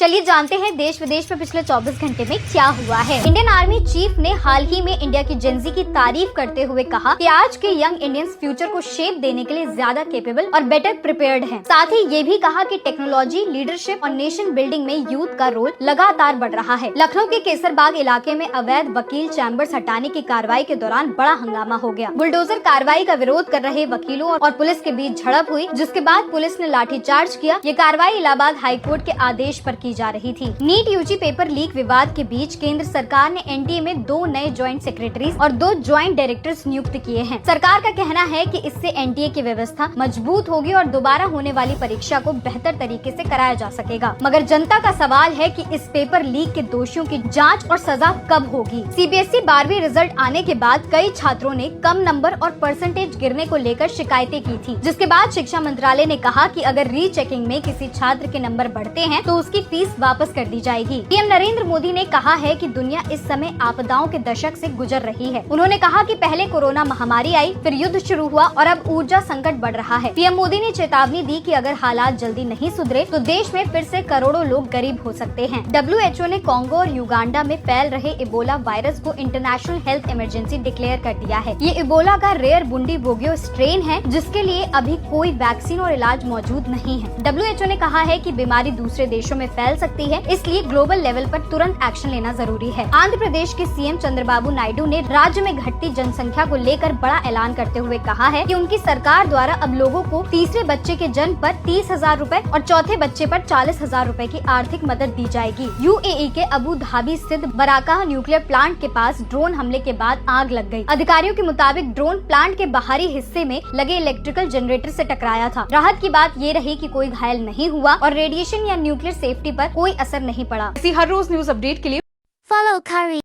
चलिए जानते हैं देश विदेश में पिछले 24 घंटे में क्या हुआ है। इंडियन आर्मी चीफ ने हाल ही में इंडिया की जेनजी की तारीफ करते हुए कहा कि आज के यंग इंडियंस फ्यूचर को शेप देने के लिए ज्यादा कैपेबल और बेटर प्रिपेयर्ड हैं। साथ ही ये भी कहा कि टेक्नोलॉजी, लीडरशिप और नेशन बिल्डिंग में यूथ का रोल लगातार बढ़ रहा है। लखनऊ के केसरबाग इलाके में अवैध वकील चैम्बर्स हटाने की कार्रवाई के दौरान बड़ा हंगामा हो गया। बुलडोजर कार्रवाई का विरोध कर रहे वकीलों और पुलिस के बीच झड़प हुई, जिसके बाद पुलिस ने लाठीचार्ज किया। ये कार्रवाई इलाहाबाद हाईकोर्ट के आदेश पर की जा रही थी। नीट यूजी पेपर लीक विवाद के बीच केंद्र सरकार ने एनडीए में 2 नए ज्वाइंट सेक्रेटरीज और 2 ज्वाइंट डायरेक्टर्स नियुक्त किए हैं। सरकार का कहना है कि इससे एनडीए की व्यवस्था मजबूत होगी और दोबारा होने वाली परीक्षा को बेहतर तरीके से कराया जा सकेगा। मगर जनता का सवाल है कि इस पेपर लीक के दोषियों की जांच और सजा कब होगी। सीबीएसई 12वीं रिजल्ट आने के बाद कई छात्रों ने कम नंबर और परसेंटेज गिरने को लेकर शिकायतें की थी, जिसके बाद शिक्षा मंत्रालय ने कहा कि अगर रीचेकिंग में किसी छात्र के नंबर बढ़ते हैं तो उसकी फीस वापस कर दी जाएगी। पीएम नरेंद्र मोदी ने कहा है कि दुनिया इस समय आपदाओं के दशक से गुजर रही है। उन्होंने कहा कि पहले कोरोना महामारी आई, फिर युद्ध शुरू हुआ और अब ऊर्जा संकट बढ़ रहा है। पीएम मोदी ने चेतावनी दी कि अगर हालात जल्दी नहीं सुधरे तो देश में फिर से करोड़ों लोग गरीब हो सकते हैं। WHO ने कांगो और युगांडा में फैल रहे इबोला वायरस को इंटरनेशनल हेल्थ इमरजेंसी डिक्लेयर कर दिया है। ये इबोला का रेयर बुंडीबुगियो स्ट्रेन है, जिसके लिए अभी कोई वैक्सीन और इलाज मौजूद नहीं है। WHO ने कहा है कि बीमारी दूसरे देशों में फैल सकती है, इसलिए ग्लोबल लेवल पर तुरंत एक्शन लेना जरूरी है। आंध्र प्रदेश के सीएम चंद्रबाबू नायडू ने राज्य में घटती जनसंख्या को लेकर बड़ा ऐलान करते हुए कहा है कि उनकी सरकार द्वारा अब लोगों को तीसरे बच्चे के जन्म पर 30,000 रूपए और चौथे बच्चे पर 40,000 रूपए की आर्थिक मदद दी जाएगी। यूएई के अबू धाबी स्थित बराका न्यूक्लियर प्लांट के पास ड्रोन हमले के बाद आग लग गई। अधिकारियों के मुताबिक ड्रोन प्लांट के बाहरी हिस्से में लगे इलेक्ट्रिकल जनरेटर से टकराया था। राहत की बात ये रही कि कोई घायल नहीं हुआ और रेडिएशन या न्यूक्लियर सेफ्टी पर कोई असर नहीं पड़ा। हर रोज न्यूज अपडेट के लिए फॉलो करें।